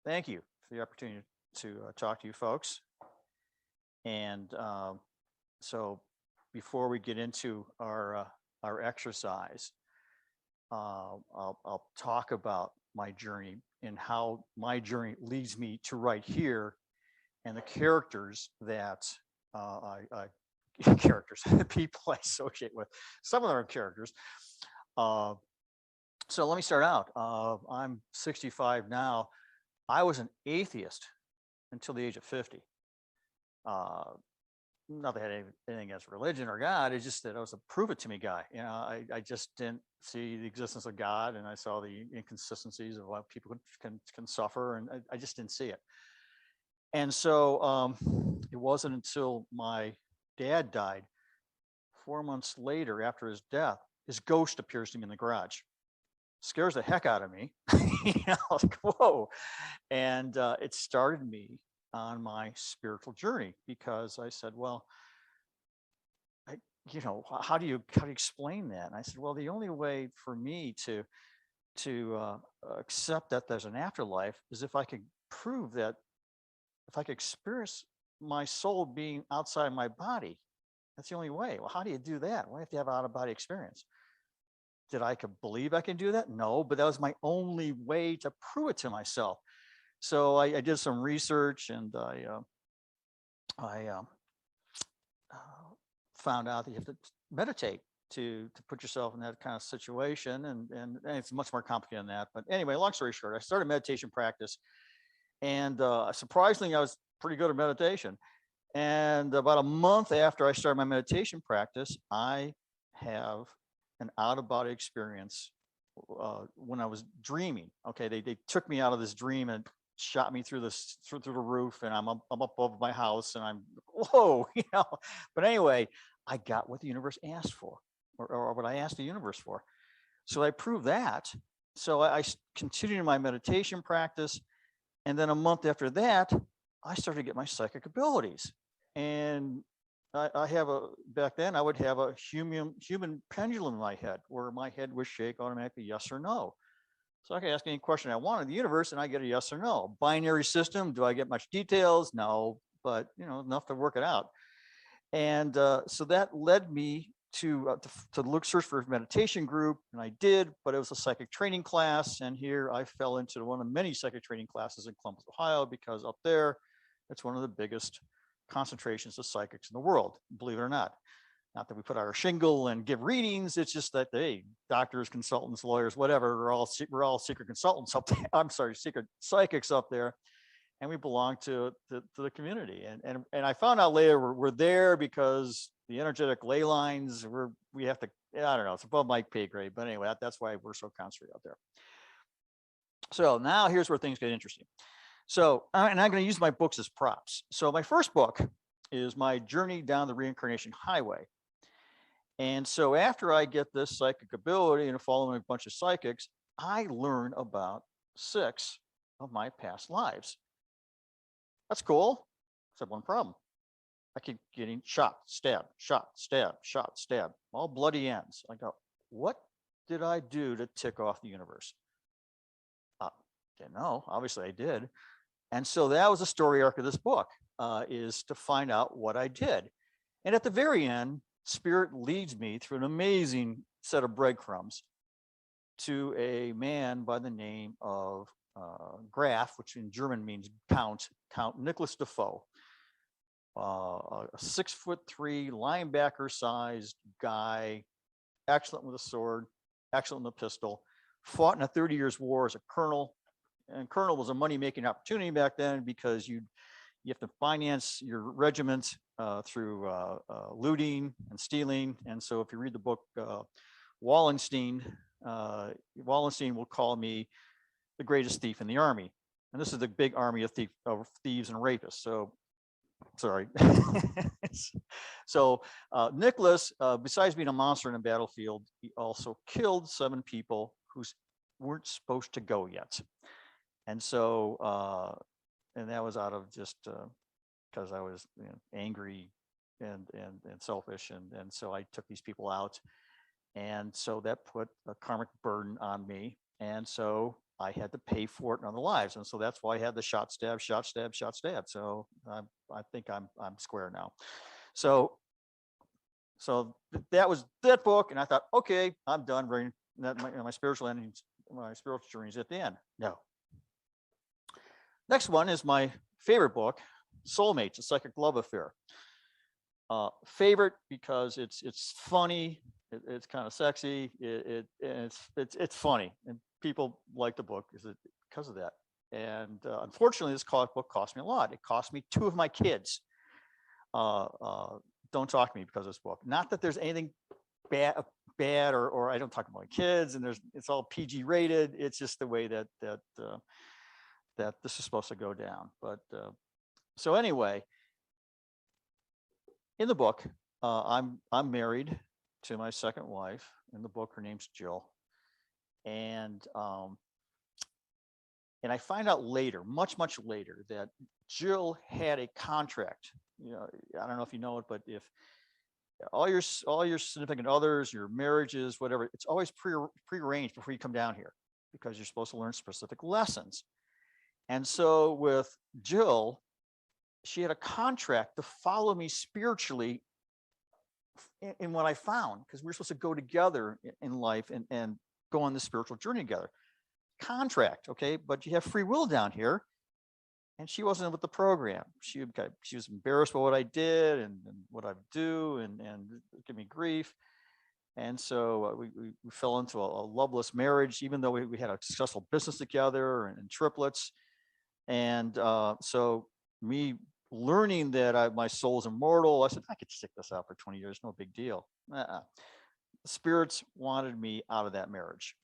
thank you for the opportunity to talk to you folks. And so, before we get into our exercise, I'll talk about my journey and how my journey leads me to right here, and the characters that characters, people I associate with. Some of them are characters. Uh, so let me start out. I'm 65 now. I was an atheist until the age of 50. Uh, Not that I had anything against religion or God. It's just that I was a prove it to me guy. I just didn't see the existence of God, and I saw the inconsistencies of what people can suffer, and I just didn't see it. And so it wasn't until my dad died 4 months later after his death, his ghost appears to me in the garage. Scares the heck out of me. Like, whoa. And it started me on my spiritual journey, because I said, well, I, how do you explain that? And I said, well, the only way for me to accept that there's an afterlife is if I could prove that, if I could experience my soul being outside my body. That's the only way. Well, how do you do that? Well, you have to have out of body experience. Did I could believe I can do that? No, but that was my only way to prove it to myself. So I did some research, and I found out that you have to meditate to put yourself in that kind of situation, and it's much more complicated than that. But anyway, long story short, I started meditation practice, and surprisingly, I was pretty good at meditation. And about a month after I started my meditation practice, I have an out of body experience when I was dreaming. Okay, they took me out of this dream and shot me through the roof, and I'm up above my house, and I'm whoa, But anyway, I got what the universe asked for, or what I asked the universe for. So I proved that. So I continued my meditation practice, and then a month after that, I started to get my psychic abilities. And I have back then I would have a human pendulum in my head, where my head would shake automatically yes or no. So I can ask any question I want in the universe, and I get a yes or no. Binary system, do I get much details? No, but enough to work it out. And so that led me to look search for a meditation group, and I did, but it was a psychic training class. And here I fell into one of many psychic training classes in Columbus, Ohio, because up there it's one of the biggest concentrations of psychics in the world, believe it or not. Not that we put out our shingle and give readings. It's just that doctors, consultants, lawyers, whatever, we're all secret consultants up there. I'm sorry, secret psychics up there, and we belong to the community. And I found out later we're there because the energetic ley lines we have to. I don't know. It's above my pay grade, but anyway, that's why we're so concentrated out there. So now here's where things get interesting. So, and I'm going to use my books as props. So my first book is my journey down the reincarnation highway. And so after I get this psychic ability and following a bunch of psychics, I learn about 6 of my past lives. That's cool. Except one problem. I keep getting shot, stab, all bloody ends. I go, what did I do to tick off the universe? Didn't know. Obviously I did. And so that was the story arc of this book, is to find out what I did. And at the very end, Spirit leads me through an amazing set of breadcrumbs to a man by the name of Graf, which in German means Count Nicholas Defoe, a 6'3" linebacker-sized guy, excellent with a sword, excellent with a pistol, fought in a 30 Years' War as a colonel. And colonel was a money-making opportunity back then, because you have to finance your regiment through looting and stealing. And so if you read the book Wallenstein will call me the greatest thief in the army. And this is the big army of thieves and rapists. So, sorry. So Nicholas, besides being a monster in a battlefield, he also killed 7 people who weren't supposed to go yet. And so, and that was out of just because I was angry and selfish. And so I took these people out. And so that put a karmic burden on me. And so I had to pay for it in other lives. And so that's why I had the shot, stab, shot, stab, shot, stab. So I think I'm square now. So that was that book. And I thought, okay, I'm done. My spiritual endings, my spiritual journey is at the end. No. Next one is my favorite book, Soulmates, A Psychic Love Affair. Favorite because it's funny, it's kind of sexy, it's funny, and people like the book because of that. And unfortunately, this book cost me a lot. It cost me 2 of my kids. Don't talk to me because of this book. Not that there's anything bad or I don't talk about my kids, and it's all PG rated. It's just the way that this is supposed to go down. But so anyway, in the book, I'm married to my second wife. In the book, her name's Jill, and I find out later, much later, that Jill had a contract. You know, I don't know if you know it, but if all your significant others, your marriages, whatever, it's always prearranged before you come down here because you're supposed to learn specific lessons. And so with Jill, she had a contract to follow me spiritually in what I found, because we were supposed to go together in life and go on this spiritual journey together. Contract, okay, but you have free will down here, and she wasn't with the program. She was embarrassed by what I did and what I do, and give me grief. And so we fell into a loveless marriage, even though we had a successful business together and triplets. And so me learning that my soul's immortal, I said, I could stick this out for 20 years, no big deal. Spirits wanted me out of that marriage.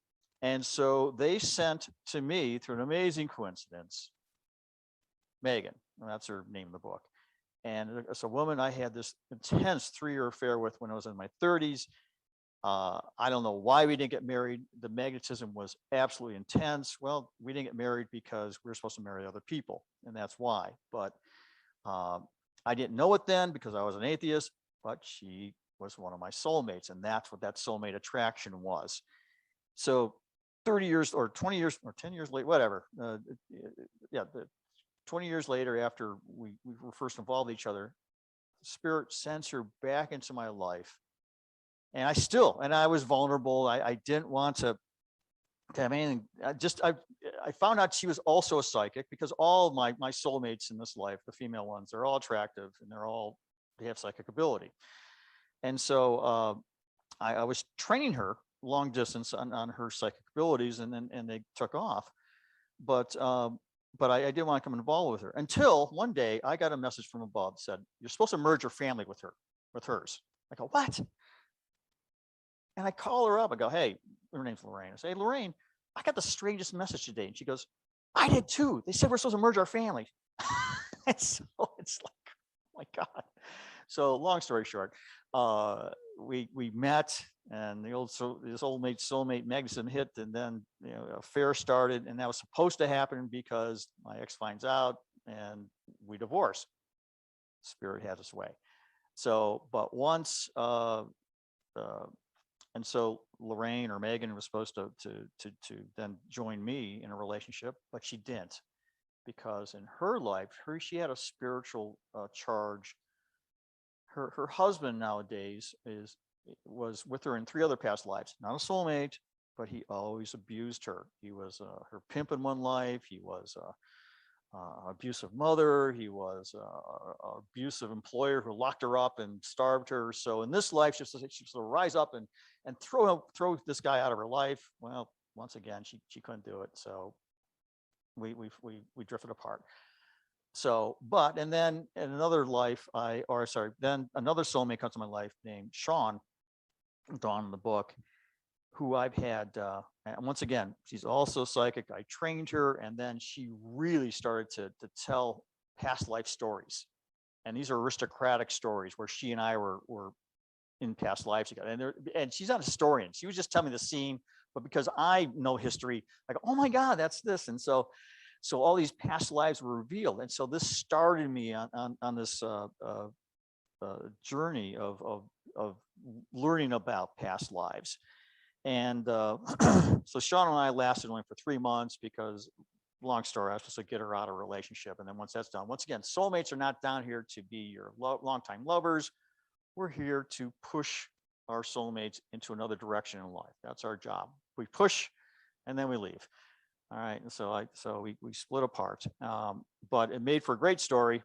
And so they sent to me, through an amazing coincidence, Megan, and that's her name in the book. And it's a woman I had this intense 3-year affair with when I was in my 30s. I don't know why we didn't get married. The magnetism was absolutely intense. Well, we didn't get married because we were supposed to marry other people, and that's why. But I didn't know it then because I was an atheist, but she was one of my soulmates, and that's what that soulmate attraction was. So 30 years or 20 years or 10 years later, whatever. 20 years later, after we were first involved with each other, Spirit sends her back into my life. And I was vulnerable. I didn't want to have anything. I found out she was also a psychic, because all my soulmates in this life, the female ones, they're all attractive and they have psychic ability. And so I was training her long distance on her psychic abilities, and they took off. But I didn't want to come involved with her until one day I got a message from above that said, "You're supposed to merge your family with hers." I go, "What?" And I call her up. I go, "Hey," her name's Lorraine. I say, "Hey, Lorraine, I got the strangest message today." And she goes, "I did too. They said we're supposed to merge our families." And so it's like, oh my God. So long story short, we met, and this old mate soulmate magnetism hit, and then affair started, and that was supposed to happen because my ex finds out and we divorce. Spirit has its way. So, but once and so Lorraine or Megan was supposed to then join me in a relationship, but she didn't, because in her life, she had a spiritual charge. Her husband nowadays was with her in 3 other past lives, not a soulmate, but he always abused her. He was her pimp in one life. He was abusive mother. He was an abusive employer who locked her up and starved her. So in this life, she was to rise up and throw this guy out of her life. Well, once again, she couldn't do it. So we drifted apart. So, and then in another life, then another soulmate comes to my life named Sean, Dawn in the book, who I've had, and once again, she's also psychic. I trained her, and then she really started to tell past life stories. And these are aristocratic stories where she and I were in past lives together. And she's not a historian. She was just telling me the scene, but because I know history, I go, oh my God, that's this. And so all these past lives were revealed. And so this started me on this journey of learning about past lives. And so Sean and I lasted only for 3 months because, long story, I was supposed to get her out of a relationship. And then once that's done, once again, soulmates are not down here to be your longtime lovers. We're here to push our soulmates into another direction in life. That's our job. We push and then we leave. All right. And so we split apart. But it made for a great story,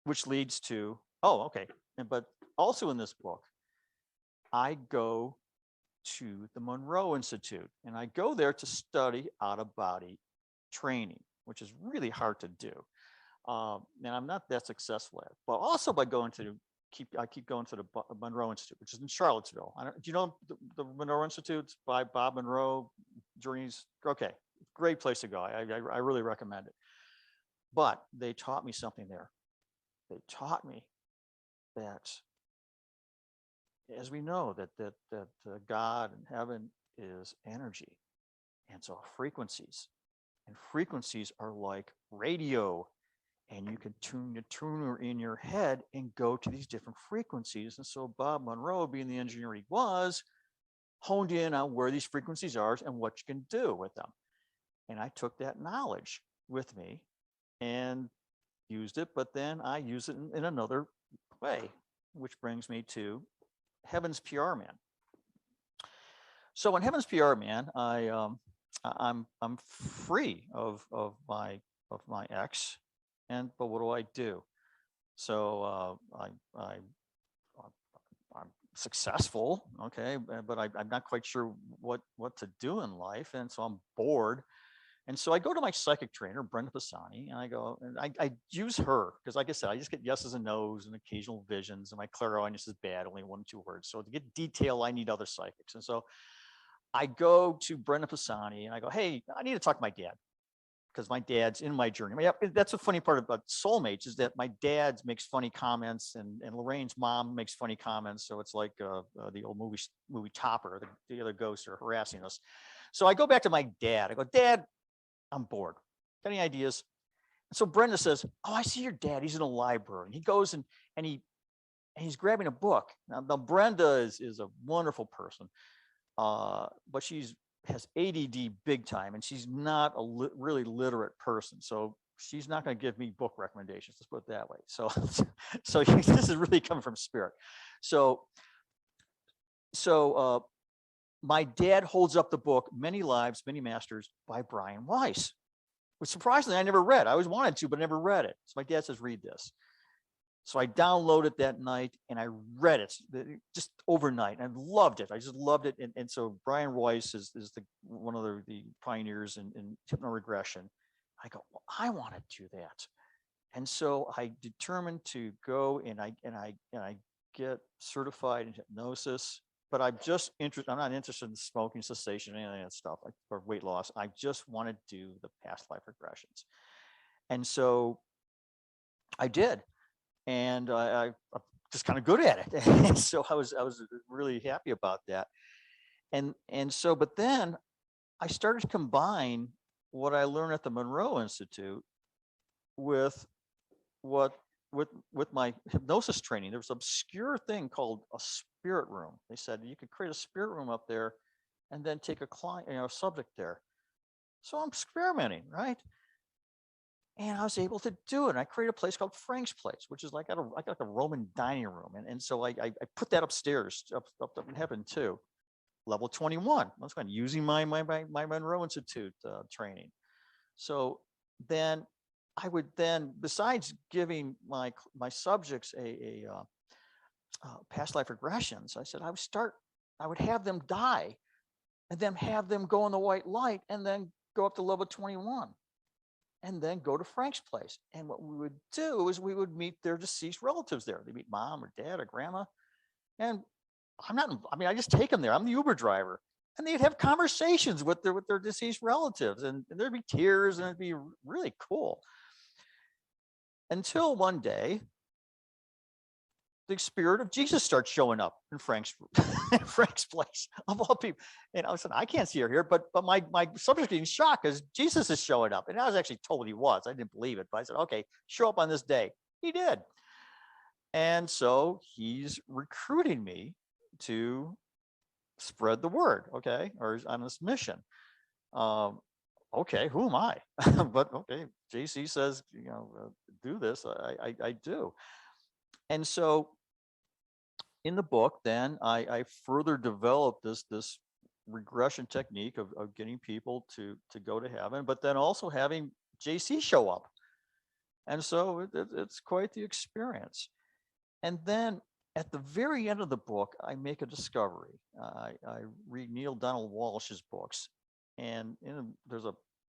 which leads to, oh, okay. But also in this book, I go to the Monroe Institute, and I go there to study out of body training, which is really hard to do. And I'm not that successful at it. But also by going to I keep going to the Monroe Institute, which is in Charlottesville. Do you know the Monroe Institute by Bob Monroe? Journeys. Okay, great place to go. I really recommend it. But they taught me something there. They taught me that, as we know, that God and heaven is energy, and so frequencies, and frequencies are like radio, and you can tune the tuner in your head and go to these different frequencies. And so Bob Monroe, being the engineer he was, honed in on where these frequencies are and what you can do with them. And I took that knowledge with me and used it, but then I use it in another way, which brings me to Heaven's PR Man. So in Heaven's PR Man, I'm free of my ex, but what do I do? So I'm successful, okay, but I'm not quite sure what to do in life, and so I'm bored. And so I go to my psychic trainer, Brenda Pisani, and I go, and I use her because, like I said, I just get yeses and nos and occasional visions, and my clairaudience is bad, only 1 or 2 words. So to get detail, I need other psychics. And so I go to Brenda Pisani and I go, hey, I need to talk to my dad because my dad's in my journey. That's the funny part about soulmates is that my dad makes funny comments and Lorraine's mom makes funny comments. So it's like the old movie Topper, the other ghosts are harassing us. So I go back to my dad. I go, Dad, I'm bored. Got any ideas? And so Brenda says, oh, I see your dad. He's in a library. And he goes and he's grabbing a book. Now Brenda is a wonderful person, but has ADD big time, and she's not a really literate person. So she's not going to give me book recommendations. Let's put it that way. So, so this is really coming from spirit. So my dad holds up the book, Many Lives, Many Masters by Brian Weiss, which surprisingly I never read. I always wanted to, but never read it. So my dad says, read this. So I downloaded it that night and I read it just overnight and I loved it. I just loved it. And so Brian Weiss is one of the pioneers in hypnoregression. I go, well, I want to do that. And so I determined to go and I get certified in hypnosis. But I'm not interested in smoking cessation, any of that stuff, or weight loss. I just want to do the past life regressions. And so I did. And I'm just kind of good at it. And so I was really happy about that. And so, but then I started to combine what I learned at the Monroe Institute with my hypnosis training. There was an obscure thing called a spirit room. They said you could create a spirit room up there and then take a client, a subject there. So I'm experimenting, right? And I was able to do it. I created a place called Frank's Place, which is like I got like a Roman dining room. And so I put that upstairs, up in heaven too. Level 21. I was using my Monroe Institute training. So then I would besides giving my subjects a past life regressions, I said I would have them die and then have them go in the white light and then go up to level 21 and then go to Frank's Place. And what we would do is we would meet their deceased relatives there. They meet mom or dad or grandma. And I just take them there. I'm the Uber driver. And they'd have conversations with their deceased relatives. And there'd be tears and it'd be really cool. Until one day, the spirit of Jesus starts showing up in Frank's Place of all people. And I said, I can't see her here, but my subject is in shock because Jesus is showing up. And I was actually told he was. I didn't believe it, but I said, okay, show up on this day. He did. And so he's recruiting me to spread the word, okay, or on this mission. Um, okay, who am I? But okay, JC says, do this. I do. And so in the book, then I further developed this regression technique of getting people to go to heaven, but then also having JC show up. And so it's quite the experience. And then at the very end of the book, I make a discovery. I read Neil Donald Walsh's books, and there's a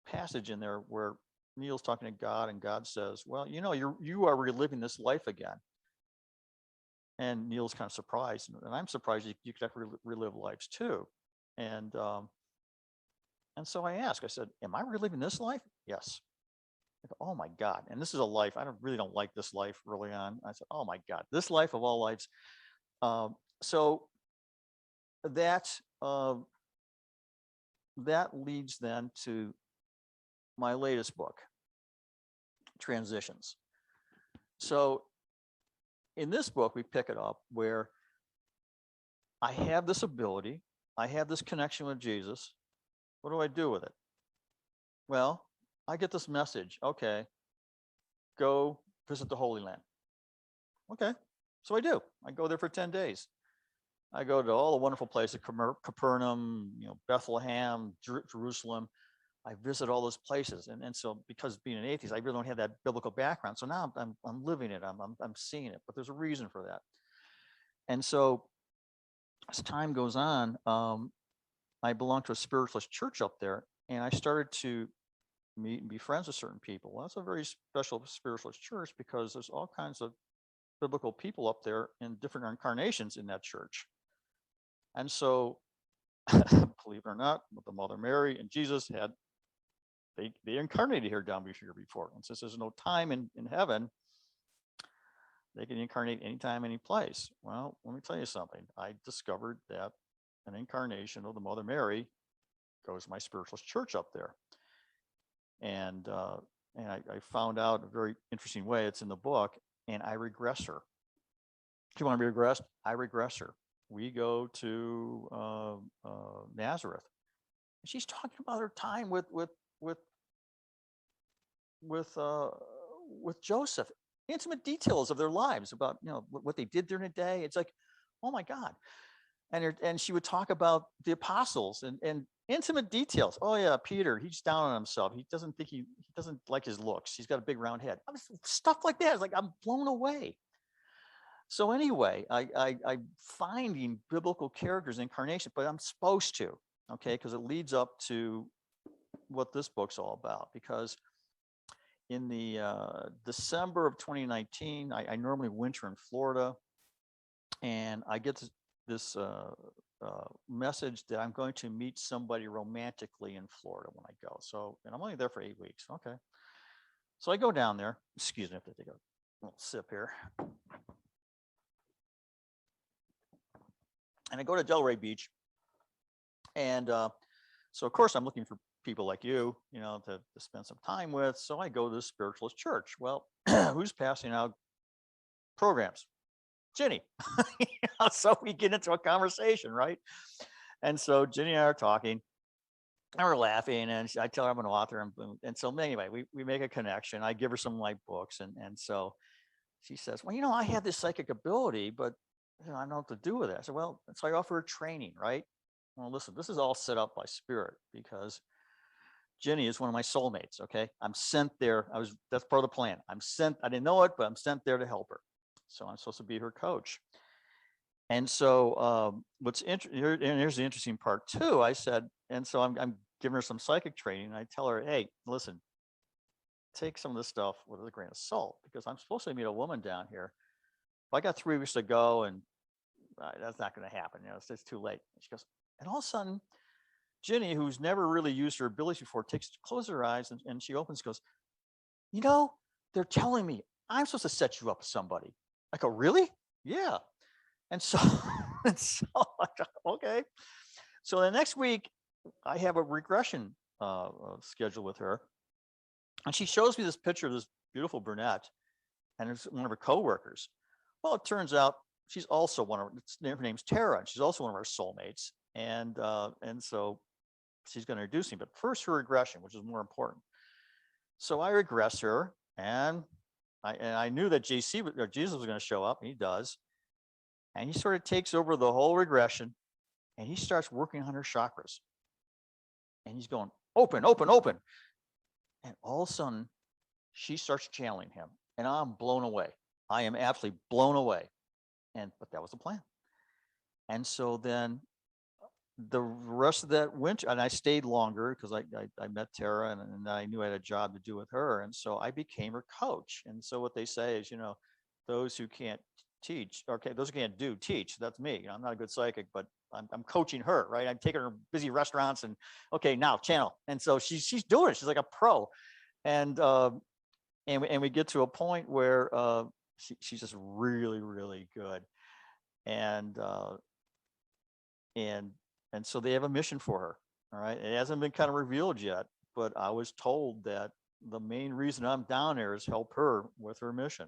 passage in there where Neil's talking to God, and God says, "Well, you are reliving this life again." And Neil's kind of surprised, and I'm surprised you could ever relive lives too. And and so I asked, I said, "Am I reliving this life?" Yes. I go, "Oh my God!" And this is a life I really don't like this life early on. I said, "Oh my God, this life of all lives." So that uh, that leads then to my latest book, Transitions. So in this book, we pick it up where I have this ability, I have this connection with Jesus. What do I do with it? Well, I get this message. Okay, go visit the Holy Land. Okay, so I do. I go there for 10 days. I go to all the wonderful places, Capernaum, Bethlehem, Jerusalem. I visit all those places, and so because being an atheist, I really don't have that biblical background. So now I'm living it. I'm seeing it. But there's a reason for that. And so as time goes on, I belong to a spiritualist church up there, and I started to meet and be friends with certain people. Well, that's a very special spiritualist church because there's all kinds of biblical people up there in different incarnations in that church. And so, believe it or not, the Mother Mary and Jesus had they incarnated here down here before. And since there's no time in heaven, they can incarnate anytime, any place. Well, let me tell you something. I discovered that an incarnation of the Mother Mary goes to my spiritualist church up there. And I found out a very interesting way. It's in the book, and I regress her. Do you want to be regressed? I regress her. We go to Nazareth. She's talking about her time with Joseph, intimate details of their lives about what they did during the day. It's like, oh my God. And she would talk about the apostles and intimate details. Oh yeah, Peter, he's down on himself. He doesn't think he doesn't like his looks. He's got a big round head. Stuff like that. It's like I'm blown away. So anyway, I'm finding biblical characters incarnation, but I'm supposed to, okay, because it leads up to what this book's all about. Because in the December of 2019, I normally winter in Florida, and I get this message that I'm going to meet somebody romantically in Florida when I go. So, and I'm only there for 8 weeks. Okay. So I go down there. Excuse me, I have to take a little sip here. And I go to Delray Beach. And so, of course, I'm looking for people like you, to spend some time with. So I go to the spiritualist church. Well, who's passing out programs? Ginny. So we get into a conversation, right? And so Ginny and I are talking, and we're laughing, and I tell her I'm an author, and so anyway, we make a connection. I give her some of my books, and so she says, "Well, I have this psychic ability, but I don't know what to do with it." I said, "Well," so I offer her training, right? Well, listen, this is all set up by spirit because Ginny is one of my soulmates. Okay, I'm sent there. That's part of the plan. I'm sent. I didn't know it, but I'm sent there to help her. So I'm supposed to be her coach. And so here's the interesting part too. I said, and so I'm giving her some psychic training. And I tell her, hey, listen, take some of this stuff with a grain of salt because I'm supposed to meet a woman down here. But I got 3 weeks to go, and that's not going to happen. It's too late. And she goes, and all of a sudden, Ginny, who's never really used her abilities before, closes her eyes and she opens, goes, they're telling me I'm supposed to set you up with somebody. I go, really? Yeah. And so, okay. So the next week, I have a regression schedule with her, and she shows me this picture of this beautiful brunette, and it's one of her coworkers. Well, it turns out she's also her name's Tara, and she's also one of our soulmates. And so she's going to introduce me. But first, her regression, which is more important. So I regress her, and I knew that Jesus was going to show up, and he does. And he sort of takes over the whole regression, and he starts working on her chakras. And he's going, open, open, open. And all of a sudden, she starts channeling him, and I'm blown away. I am absolutely blown away. But that was the plan. And so then the rest of that winter, and I stayed longer because I met Tara, and I knew I had a job to do with her. And so I became her coach. And so what they say is, those who can't teach, okay, those who can't do, teach. That's me. I'm not a good psychic, but I'm coaching her, right? I'm taking her to busy restaurants and, okay, now channel. And so she's doing it. She's like a pro. And we get to a point where she's just really, really good. And so they have a mission for her. All right. It hasn't been kind of revealed yet, but I was told that the main reason I'm down there is help her with her mission,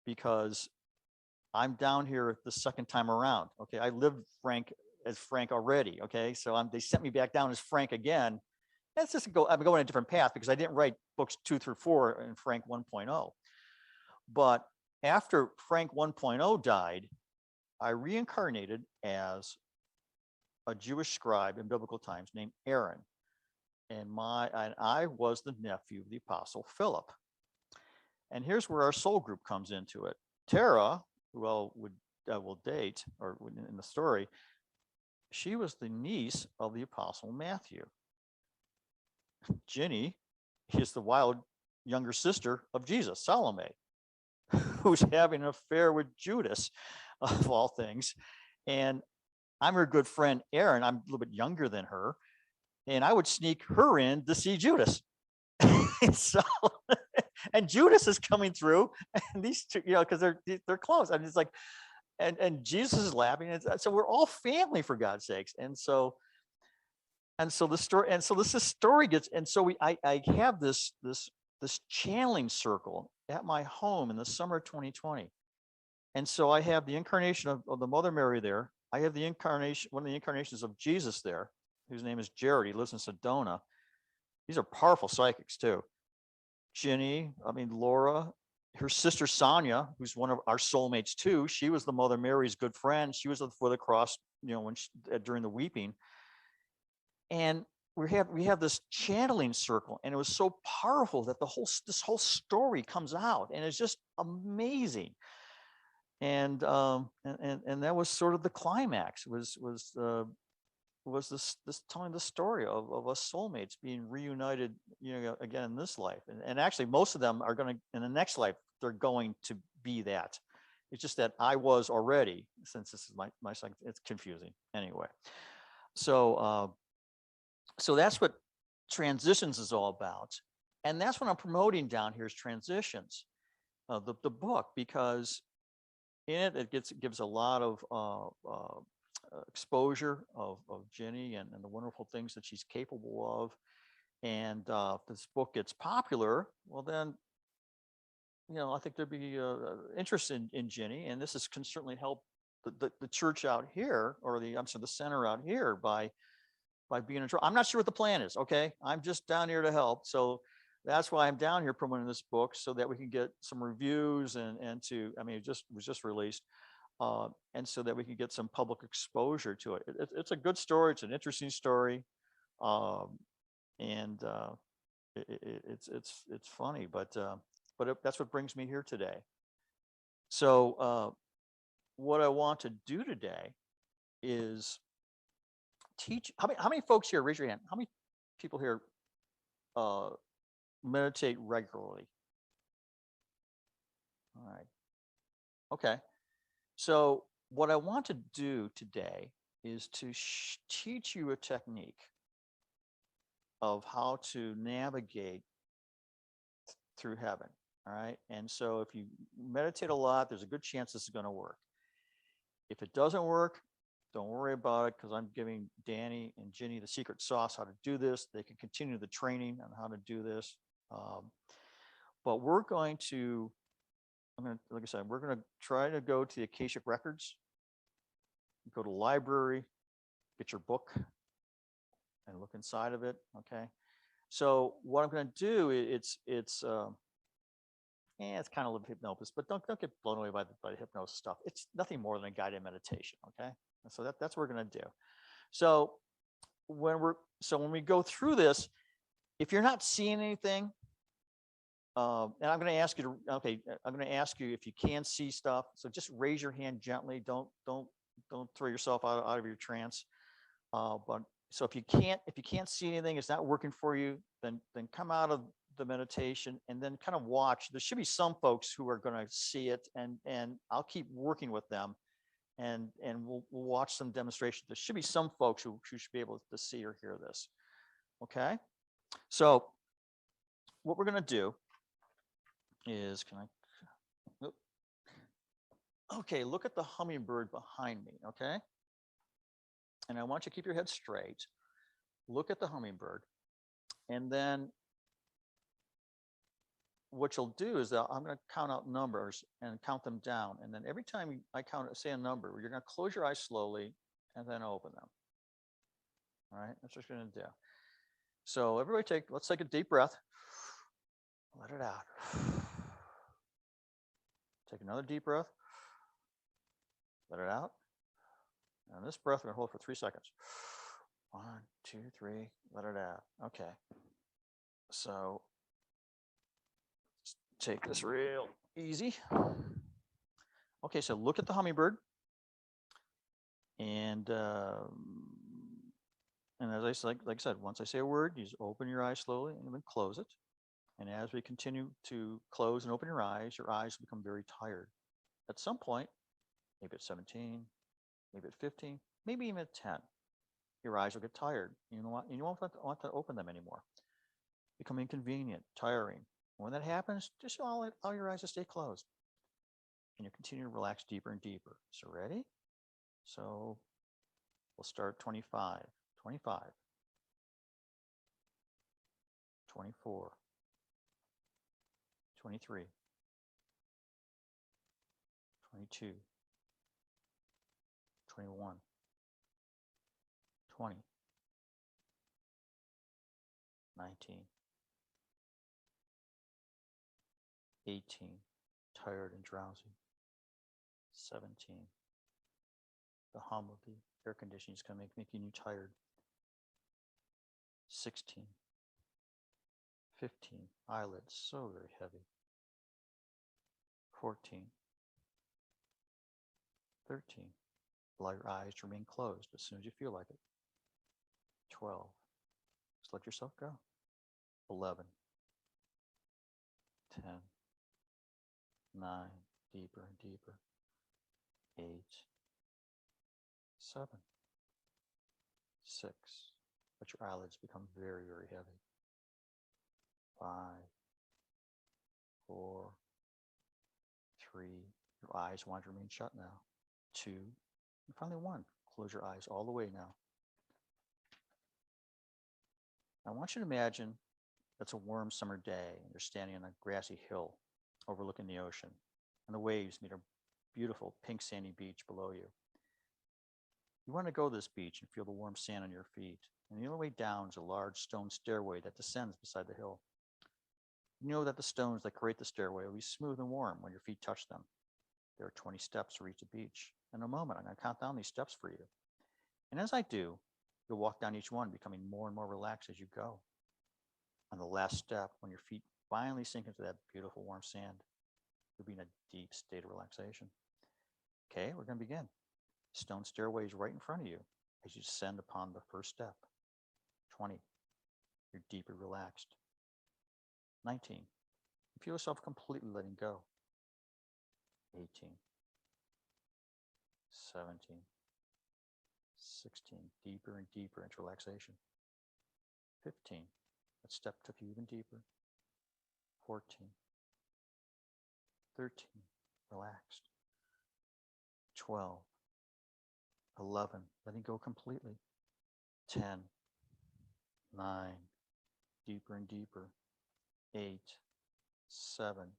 because I'm down here the second time around. Okay. I lived as Frank already. Okay. So they sent me back down as Frank again. That's just I'm going a different path because I didn't write books 2 through 4 in Frank 1.0. But after Frank 1.0 died, I reincarnated as a Jewish scribe in biblical times named Aaron. And I was the nephew of the Apostle Philip. And here's where our soul group comes into it. Tara, who will date, or in the story, she was the niece of the Apostle Matthew. Ginny is the wild younger sister of Jesus, Salome, who's having an affair with Judas, of all things. And I'm her good friend, Aaron. I'm a little bit younger than her. And I would sneak her in to see Judas. So, and Judas is coming through, and these two, because they're close. And it's like, and Jesus is laughing. And so we're all family, for God's sakes. And so the story, and so this story gets, and so I have this channeling circle at my home in the summer of 2020. And so I have the incarnation of the Mother Mary there. I have one of the incarnations of Jesus there, whose name is Jared. He lives in Sedona. These are powerful psychics too. Laura, her sister Sonia, who's one of our soulmates too. She was the Mother Mary's good friend. She was for the cross, during the weeping. And we have this channeling circle, and it was so powerful that this whole story comes out, and it's just amazing. And that was sort of the climax. Was this telling the story of us soulmates being reunited, again in this life, and actually most of them are going to, in the next life, they're going to be that. It's just that I was already, since this is my cycle. It's confusing anyway. So that's what Transitions is all about, and that's what I'm promoting down here is Transitions, the book, because in it gives a lot of exposure of Ginny and the wonderful things that she's capable of. And if this book gets popular, well then, I think there'd be interest in Ginny, and this can certainly help the church out here, or the center out here, by being in. I'm not sure what the plan is. Okay, I'm just down here to help. So that's why I'm down here promoting this book, so that we can get some reviews and it was just released. And so that we can get some public exposure to it. It's a good story. It's an interesting story. And it's funny, but that's what brings me here today. So what I want to do today is teach. How many folks here, raise your hand, how many people here meditate regularly? All right. Okay. So what I want to do today is to teach you a technique of how to navigate through heaven. All right. And so if you meditate a lot, there's a good chance this is going to work. If it doesn't work, don't worry about it, because I'm giving Danny and Ginny the secret sauce how to do this. They can continue the training on how to do this. But we're going to, like I said, we're going to try to go to the Akashic Records, go to the library, get your book and look inside of it. Okay. So what I'm going to do, it's kind of a little hypnosis, but don't get blown away by the hypnosis stuff. It's nothing more than a guided meditation. Okay. And so that's what we're going to do. So when we go through this, if you're not seeing anything, and I'm going to ask you to, okay, I'm going to ask you if you can see stuff. So just raise your hand gently. Don't throw yourself out of your trance. But so if you can't see anything, it's not working for you, then come out of the meditation and then kind of watch. There should be some folks who are going to see it, and I'll keep working with them, and we'll watch some demonstrations. There should be some folks who should be able to see or hear this. Okay, so what we're going to do is, okay, look at the hummingbird behind me, okay? And I want you to keep your head straight. Look at the hummingbird. And then what you'll do is I'm going to count out numbers and count them down. And then every time I say a number, you're going to close your eyes slowly and then open them. All right, that's what you're going to do. So everybody let's take a deep breath. Let it out. Take another deep breath. Let it out. And this breath we're going to hold for 3 seconds. 1, 2, 3. Let it out. Okay. So let's take this real easy. Okay, so look at the hummingbird. And as I said, like I said, once I say a word, you just open your eyes slowly and then close it. And as we continue to close and open your eyes become very tired. At some point, maybe at 17, maybe at 15, maybe even at 10, your eyes will get tired. You know what? You won't want to open them anymore. Become inconvenient, tiring. When that happens, just allow your eyes to stay closed. And you continue to relax deeper and deeper. So ready? So we'll start 25, 25, 24, 23, 22, 21, 20, 19, 18, tired and drowsy, 17. The hum of the air conditioning is going to making you tired. 16, 15, eyelids so very heavy. 14, 13, allow your eyes to remain closed as soon as you feel like it. 12, just let yourself go. 11, 10, 9, deeper and deeper. 8, 7, 6, let your eyelids become very, very heavy. 5, 4, 3, your eyes want to remain shut now. 2, and finally 1, close your eyes all the way now. I want you to imagine it's a warm summer day and you're standing on a grassy hill overlooking the ocean, and the waves meet a beautiful pink sandy beach below you. You want to go to this beach and feel the warm sand on your feet, and the only way down is a large stone stairway that descends beside the hill. You know that the stones that create the stairway will be smooth and warm when your feet touch them. There are 20 steps to reach the beach. In a moment, I'm going to count down these steps for you. And as I do, you'll walk down each one, becoming more and more relaxed as you go. On the last step, when your feet finally sink into that beautiful warm sand, you'll be in a deep state of relaxation. Okay, we're going to begin. Stone stairway is right in front of you as you descend upon the first step. 20, you're deeply relaxed. 19, you feel yourself completely letting go. 18, 17, 16, deeper and deeper into relaxation. 15, that step took you even deeper. 14, 13, relaxed. 12, 11, letting go completely. 10, 9, deeper and deeper. 8, 7,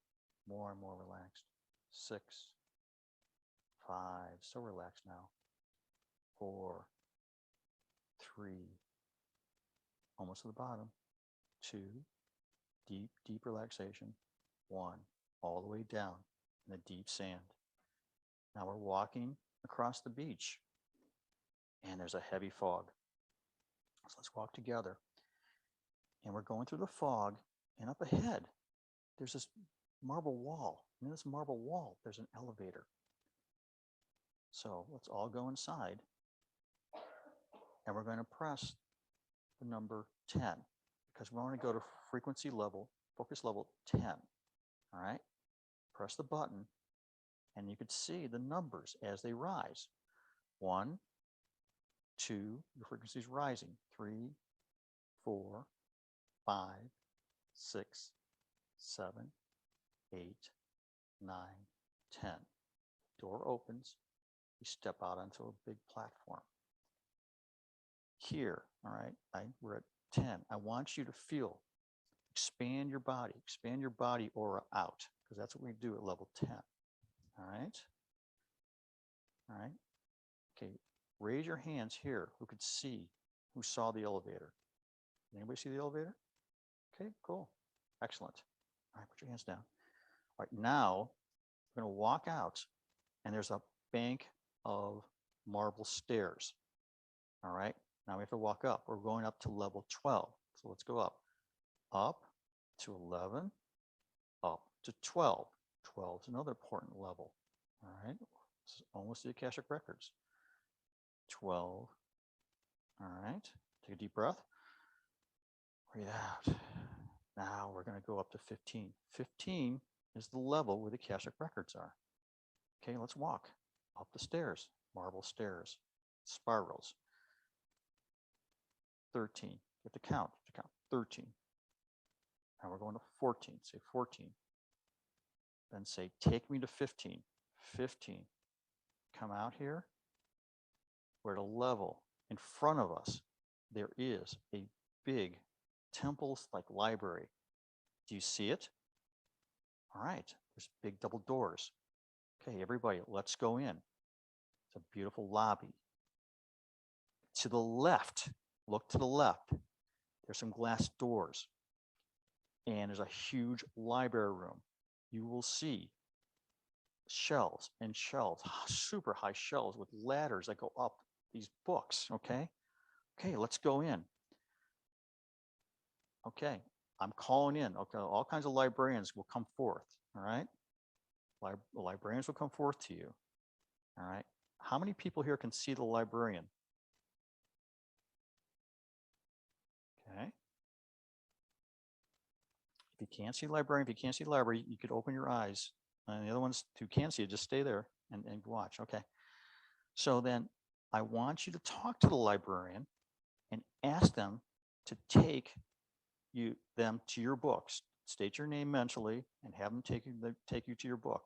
more and more relaxed. 6, 5, so relaxed now. 4, 3, almost to the bottom, 2, deep, deep relaxation, 1, all the way down in the deep sand. Now we're walking across the beach and there's a heavy fog. So let's walk together. And we're going through the fog, and up ahead, there's this marble wall. And in this marble wall, there's an elevator. So let's all go inside, and we're going to press the number 10 because we want to go to frequency level, focus level 10. All right? Press the button, and you can see the numbers as they rise. 1, 2, your frequency is rising. 3, 4, 5, 6, 7, 8, 9, 10. Door opens. You step out onto a big platform. Here, all right, we're at 10. I want you to feel, expand your body aura out, because that's what we do at level 10. All right? All right? Okay, raise your hands here who could see, who saw the elevator. Anybody see the elevator? Okay, cool. Excellent. All right, put your hands down. All right, now we're going to walk out, and there's a bank of marble stairs. All right, now we have to walk up. We're going up to level 12. So let's go up. Up to 11, up to 12. 12 is another important level. All right, this is almost the Akashic Records. 12. All right, take a deep breath. Breathe out. Now we're going to go up to 15. 15 is the level where the Akashic Records are. Okay, let's walk up the stairs, marble stairs, spirals. 13. You have to count. 13. Now we're going to 14. Say 14. Then say, take me to 15. 15. Come out here. We're at a level. In front of us, there is a big temple-like library. Do you see it? All right. There's big double doors. Okay, everybody, let's go in. It's a beautiful lobby. To the left, look to the left. There's some glass doors. And there's a huge library room. You will see shelves and shelves, super high shelves with ladders that go up these books, okay? Okay, let's go in. Okay, I'm calling in. Okay, all kinds of librarians will come forth, all right? Librarians will come forth to you, all right? How many people here can see the librarian? Okay. If you can't see the librarian, if you can't see the library, you could open your eyes. And the other ones who can see it, just stay there and watch. Okay. So then I want you to talk to the librarian and ask them to take them to your books. State your name mentally and have them take you to your book.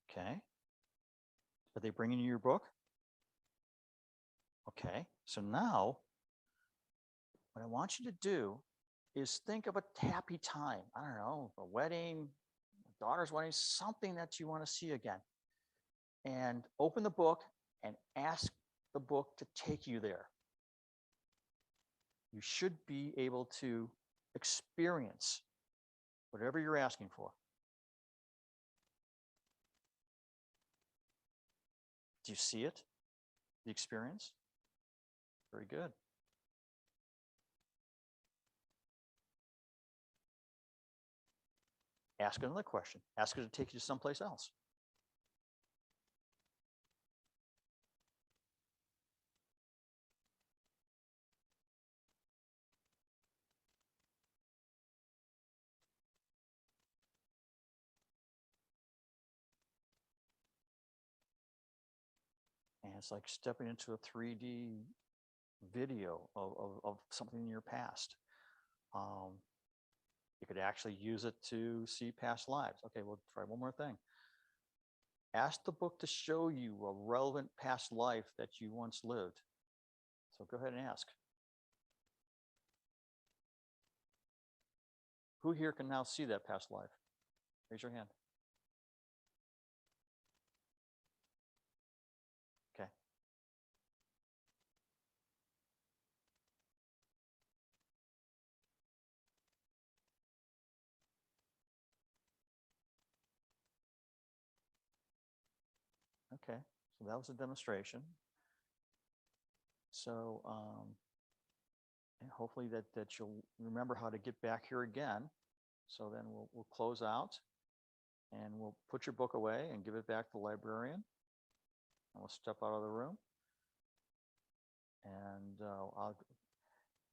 Okay. Are they bringing you your book? Okay. So now what I want you to do is think of a happy time. I don't know, a wedding, a daughter's wedding, something that you want to see again. And open the book and ask the book to take you there. You should be able to experience whatever you're asking for. Do you see it? The experience? Very good. Ask another question. Ask her to take you to someplace else. And it's like stepping into a 3D video of something in your past. You could actually use it to see past lives. Okay, we'll try one more thing. Ask the book to show you a relevant past life that you once lived. So go ahead and ask. Who here can now see that past life? Raise your hand. Okay, so that was a demonstration. So, and hopefully that you'll remember how to get back here again. So then we'll close out and we'll put your book away and give it back to the librarian. And we'll step out of the room. And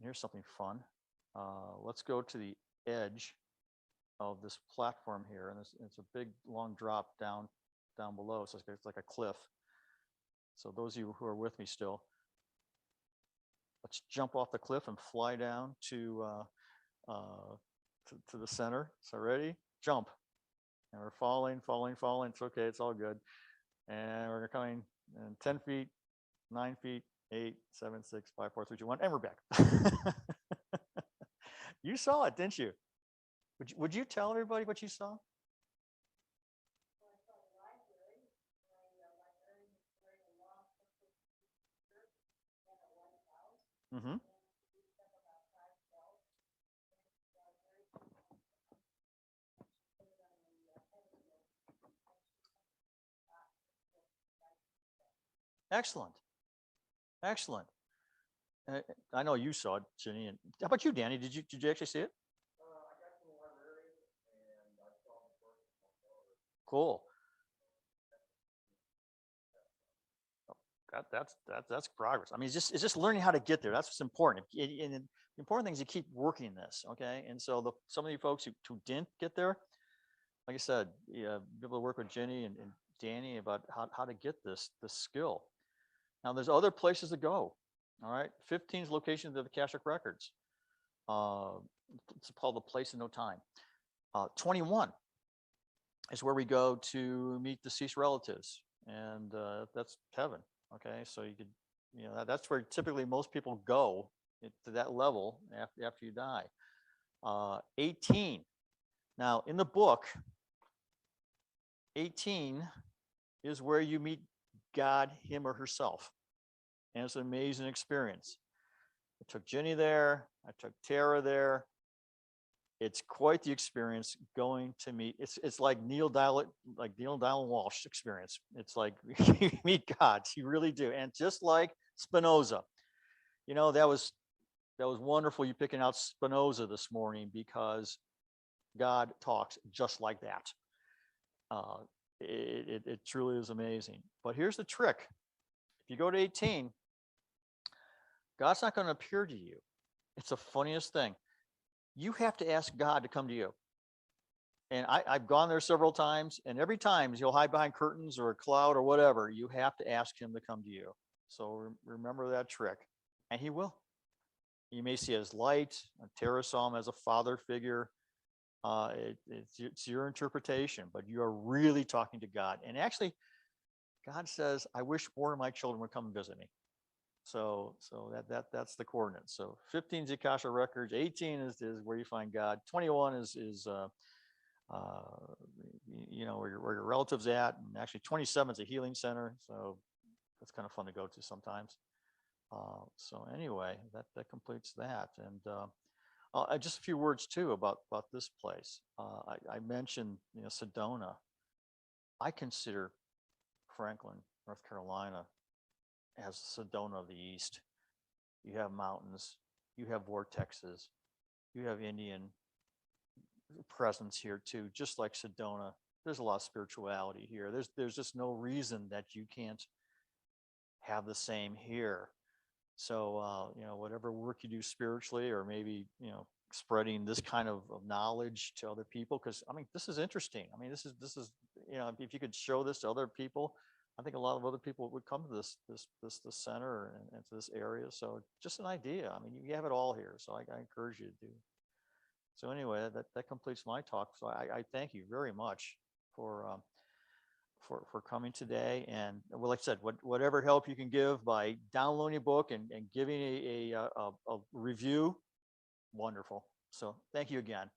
here's something fun. Let's go to the edge of this platform here, and it's a big long drop down below, so it's like a cliff. So those of you who are with me still, let's jump off the cliff and fly down to the center. So ready? Jump. And we're falling. It's okay, it's all good. And we're coming in 10 feet, 9 feet, 8, 7, 6, 5, 4, 3, 2, 1, and we're back. You saw it, didn't you? Would you tell everybody what you saw? Mm-hmm. Excellent. Excellent. I know you saw it, Ginny. And how about you, Danny? Did you actually see it? Cool. That's progress. I mean, it's just learning how to get there. That's what's important. And the important thing is you keep working this, okay? And so some of you folks who didn't get there, like I said, yeah, be able to work with Jenny and Danny about how to get this skill. Now, there's other places to go. All right, 15 locations of the Akashic Records. It's called the Place in No Time. 21 is where we go to meet deceased relatives, and that's heaven. Okay, so you could, that's where typically most people go to that level after you die. 18. Now, in the book, 18 is where you meet God, him or herself. And it's an amazing experience. I took Ginny there. I took Tara there. It's quite the experience going to meet. It's like Neil Diamond Walsh experience. It's like you meet God. You really do. And just like Spinoza, that was wonderful. You picking out Spinoza this morning because God talks just like that. It truly is amazing. But here's the trick. If you go to 18, God's not going to appear to you. It's the funniest thing. You have to ask God to come to you. And I've gone there several times, and every time you'll hide behind curtains or a cloud or whatever, you have to ask him to come to you. So remember that trick, and he will. You may see his light. Tara saw him as a father figure. It's your interpretation, but you are really talking to God. And actually, God says, I wish more of my children would come and visit me. So that's the coordinates. So 15 is the Akasha Records, 18 is where you find God, 21 is where your relatives at, and actually 27 is a healing center. So that's kind of fun to go to sometimes. So anyway, that completes that. And just a few words too about this place. I mentioned Sedona. I consider Franklin, North Carolina, as Sedona of the East. You have mountains, you have vortexes, you have Indian presence here too, just like Sedona. There's a lot of spirituality here. There's just no reason that you can't have the same here. So whatever work you do spiritually, or maybe spreading this kind of knowledge to other people, because I mean this is interesting. I mean this is if you could show this to other people, I think a lot of other people would come to this center and to this area. So just an idea. I mean, you have it all here. So I encourage you to do. So anyway, that completes my talk. So I thank you very much for coming today. And well, like I said, whatever help you can give by downloading a book and giving a review, wonderful. So thank you again.